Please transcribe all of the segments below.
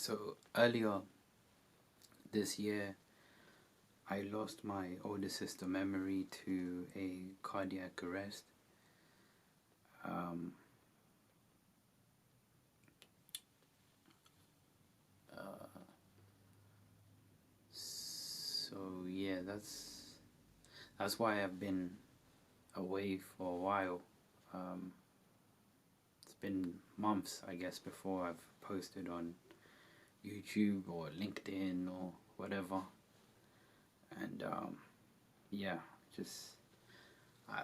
So earlier this year, I lost my older sister memory to a cardiac arrest. Um, uh, so yeah, that's why I've been away for a while. Um, it's been months, I guess, before I've posted on YouTube or LinkedIn or whatever. And yeah, just I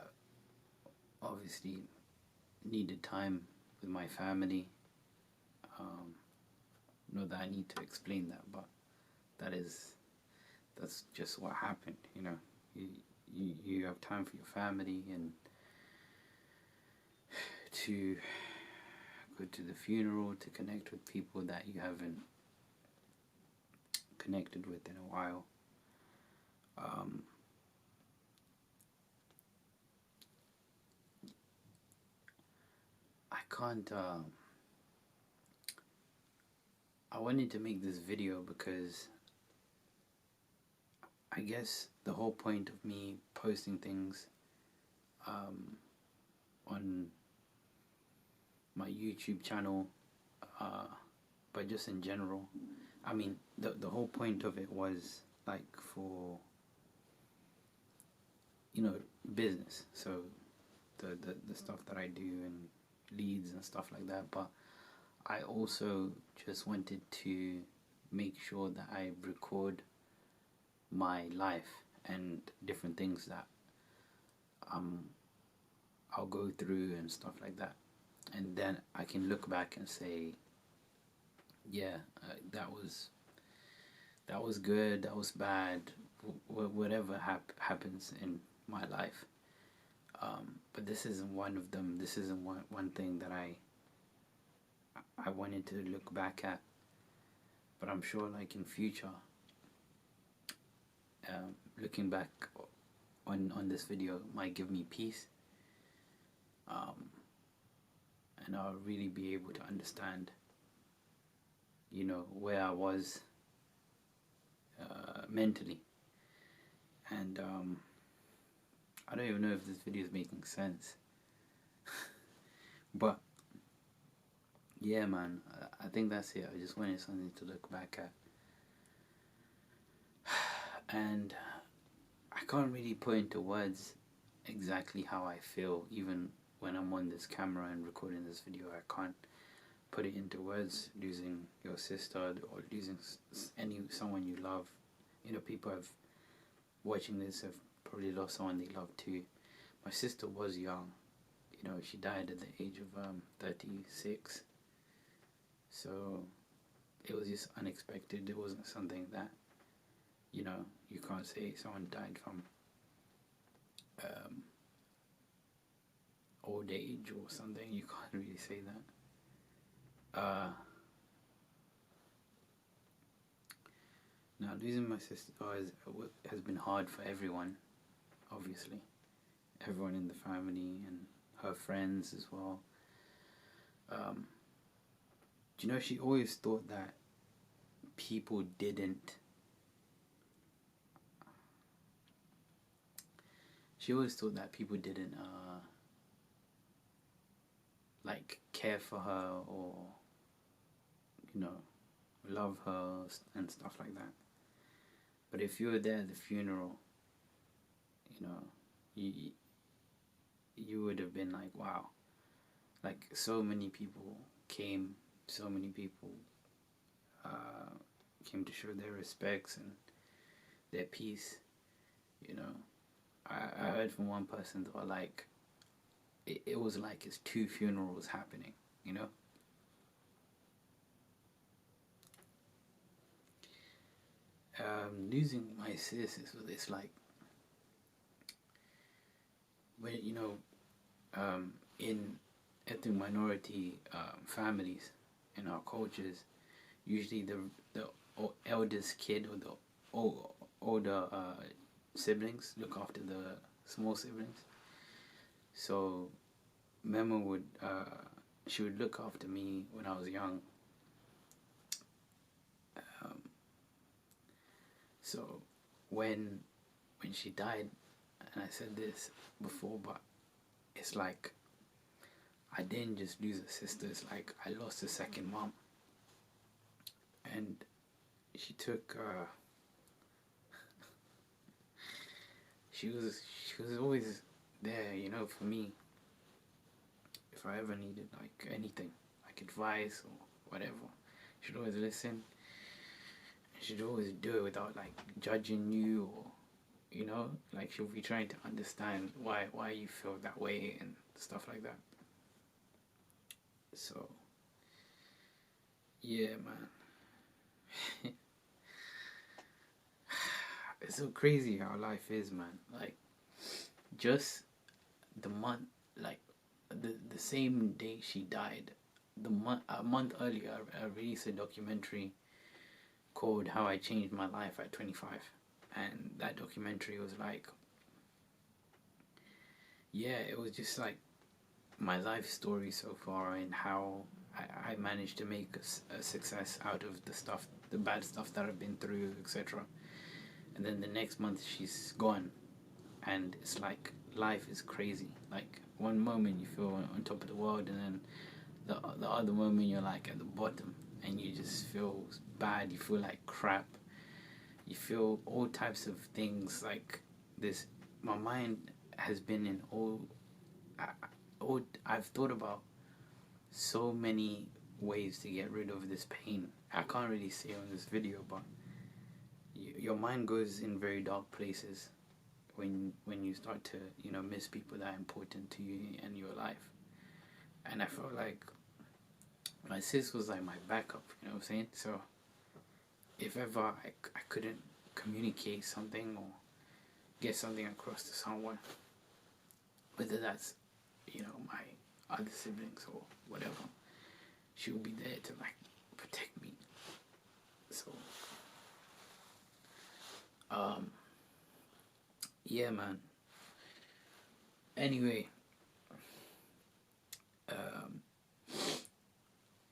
obviously needed time with my family. Um, Not that I need to explain that, but that is that's just what happened. You you have time for your family and to go to the funeral, to connect with people that you haven't connected with in a while. Um, I can't. I wanted to make this video because I guess the whole point of me posting things um, on my YouTube channel, uh, but just in general, I mean, the whole point of it was like for business. So the stuff that I do and leads and stuff like that. But I also just wanted to make sure that I record my life and different things that um I'll go through and stuff like that, and then I can look back and say, yeah, that was good, that was bad, whatever happens in my life. But this isn't one of them. This isn't one thing that I wanted to look back at. But I'm sure, like in future, looking back on this video might give me peace, um, and I'll really be able to understand, where I was mentally. And I don't even know if this video is making sense, but yeah, man, I think that's it. I just wanted something to look back at, and I can't really put into words exactly how I feel, even when I'm on this camera and recording this video. I can't put it into words. Losing your sister or losing someone you love. People have watching this have probably lost someone they love too. My sister was young. She died at the age of 36. So it was just unexpected. It wasn't something that you can't say someone died from old age or something. You can't really say that. Now, losing my sister has been hard for everyone, obviously. Everyone in the family and her friends as well. She always thought that people didn't. She always thought that people didn't, like, care for her or, love her and stuff like that. But if you were there at the funeral, you you would have been like, wow. Like, so many people came, so many people came to show their respects and their peace. I heard from one person that were like, it was like it's two funerals happening, Losing my sis it's like, when in ethnic minority families in our cultures, usually the eldest kid or the older siblings look after the small siblings. So Mema she would look after me when I was young, So when she died, and I said this before, but it's like I didn't just lose a sister. It's like I lost a second mom, and she took. She was always there, you know, for me. If I ever needed like anything, like advice or whatever, she'd always listen. She'd always do it without like judging you, or you know, like she'll be trying to understand why you feel that way and stuff like that. So yeah, man. It's so crazy how life is, man. Like just the month, like the same day she died, a month earlier, I released a documentary called "How I Changed My Life at 25," and that documentary was like, yeah, it was just like my life story so far and how I managed to make a success out of the bad stuff that I've been through, etc. And then the next month she's gone, and it's like life is crazy. Like one moment you feel on top of the world, and then the other moment you're like at the bottom, and you just feel bad. You feel like crap. You feel all types of things like this. My mind has been in I've thought about so many ways to get rid of this pain. I can't really say on this video, but your mind goes in very dark places when you start to, you know, miss people that are important to you in your life. And I felt like my sis was like my backup, you know what I'm saying? So if ever I couldn't communicate something or get something across to someone, whether that's, you know, my other siblings or whatever, she will be there to like protect me. So yeah, man. Anyway, I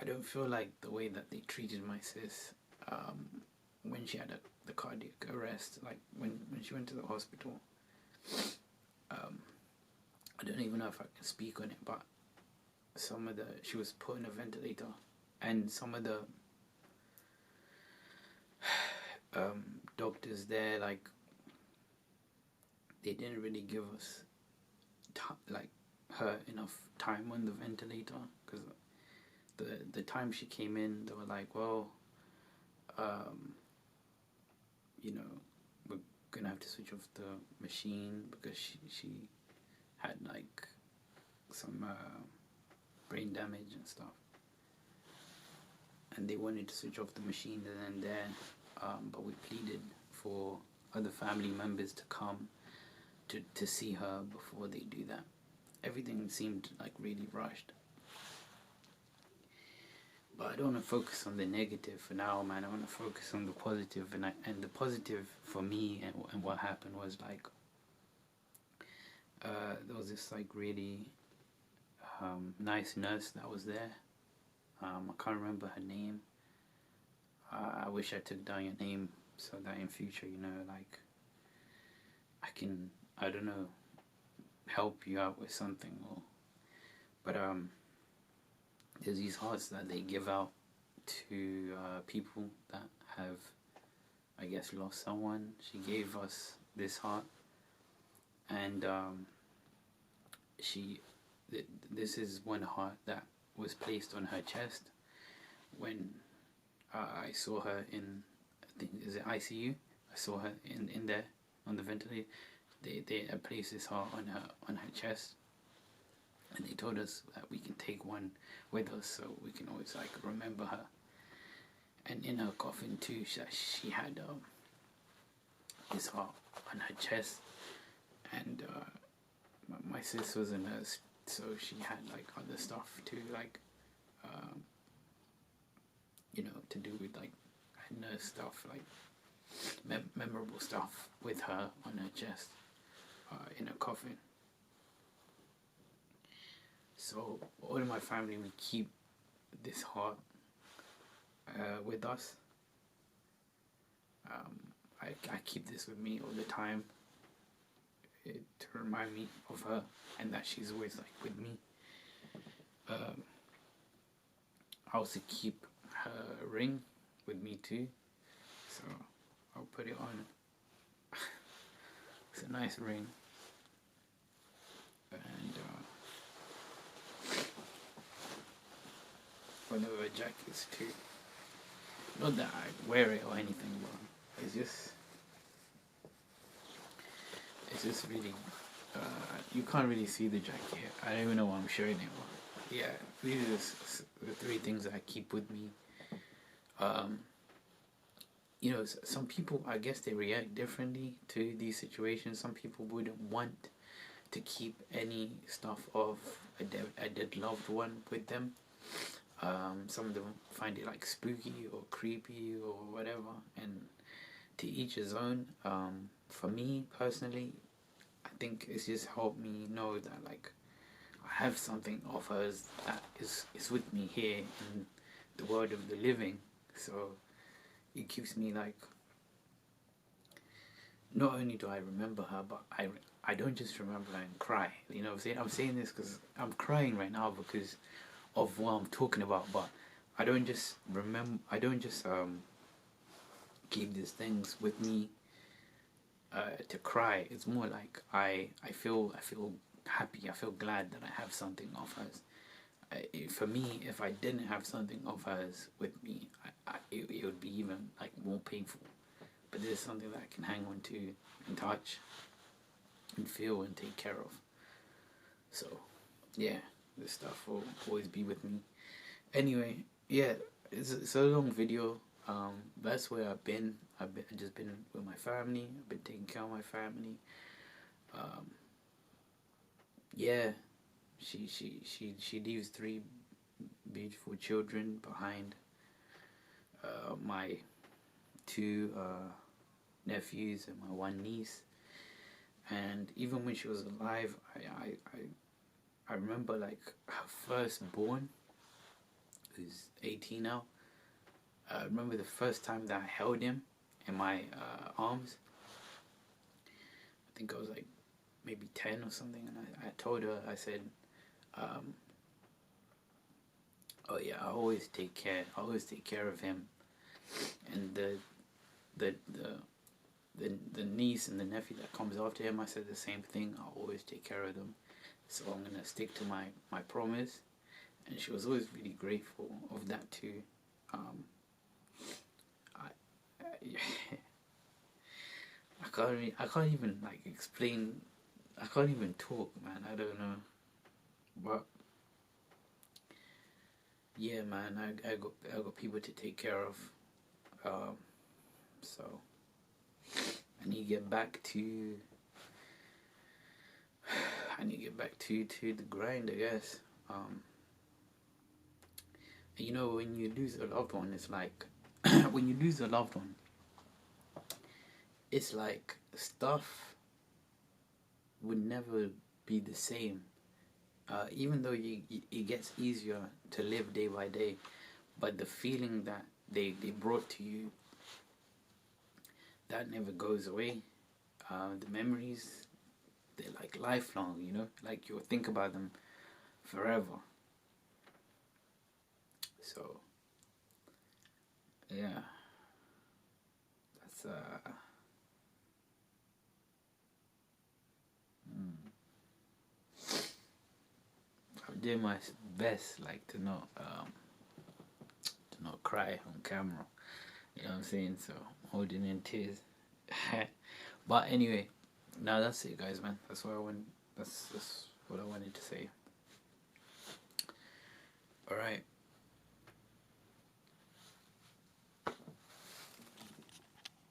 don't feel like the way that they treated my sis when she had the cardiac arrest, like when she went to the hospital. I don't even know if I can speak on it, but she was put in a ventilator, and some of the doctors there, like, they didn't really give us like her enough time on the ventilator, because the time she came in, they were like, well, you know, we're gonna have to switch off the machine because she had like some brain damage and stuff, and they wanted to switch off the machine then and there, but we pleaded for other family members to come to see her before they do that. Everything seemed like really rushed. But I don't want to focus on the negative for now, man. I want to focus on the positive, and the positive for me and what happened was like, there was this like really nice nurse that was there. I can't remember her name. I wish I took down your name so that in future, you know, like I can, I don't know, help you out with something. But there's these hearts that they give out to people that have, I guess, lost someone. She gave us this heart, and this is one heart that was placed on her chest when I saw her in, I think, is it ICU? I saw her in there on the ventilator. They placed this heart on her chest, and they told us that we can take one with us so we can always like remember her. And in her coffin too, she had this heart on her chest, and my sis was a nurse, so she had like other stuff too, like you know, to do with like nurse stuff, like memorable stuff with her on her chest, in her coffin. So all in my family, we keep this heart with us. I keep this with me all the time, to remind me of her, and that she's always like with me. I also keep her ring with me too, so I'll put it on. It's a nice ring, and one of her jackets too. Not that I wear it or anything, but it's just really, you can't really see the jacket. I don't even know why I'm showing it, but yeah, these are the three things that I keep with me. You know, some people, I guess they react differently to these situations. Some people wouldn't want to keep any stuff of a dead loved one with them. Some of them find it like spooky or creepy or whatever, and to each his own. For me personally, I think it's just helped me know that like I have something of hers that is with me here in the world of the living. So it keeps me like, not only do I remember her, but I don't just remember her and cry. You know what I'm saying? I'm saying this because I'm crying right now because of what I'm talking about, but I don't just keep these things with me to cry. It's more like I feel happy, I feel glad that I have something of hers. For me, if I didn't have something of hers with me, it would be even like more painful. But this is something that I can hang on to and touch and feel and take care of. So yeah, this stuff will always be with me. Anyway, yeah, it's a long video. That's where I've just been with my family. I've been taking care of my family. Yeah, she leaves 3 beautiful children behind. My 2 nephews and my 1 niece. And even when she was alive, I remember like her firstborn, who's 18 now. I remember the first time that I held him in my arms. I think I was like maybe 10 or something, and I told her, I said, oh yeah, I always take care of him. And the niece and the nephew that comes after him, I said the same thing. I'll always take care of them. So I'm gonna stick to my promise. And she was always really grateful of that too. I can't even like explain. I can't even talk, man. I don't know, but yeah, man. I got people to take care of. So I need to get back to. I need to get back to the grind, I guess. You know, when you lose a loved one, it's like when you lose a loved one, it's like stuff would never be the same. Even though it gets easier to live day by day, but the feeling that they brought to you, that never goes away. The memories, they're like lifelong, you know, like you'll think about them forever. So yeah, that's I'm doing my best, like to not cry on camera. You know what I'm saying? So I'm holding in tears. But anyway, now that's it, guys, man. That's what I wanted to say.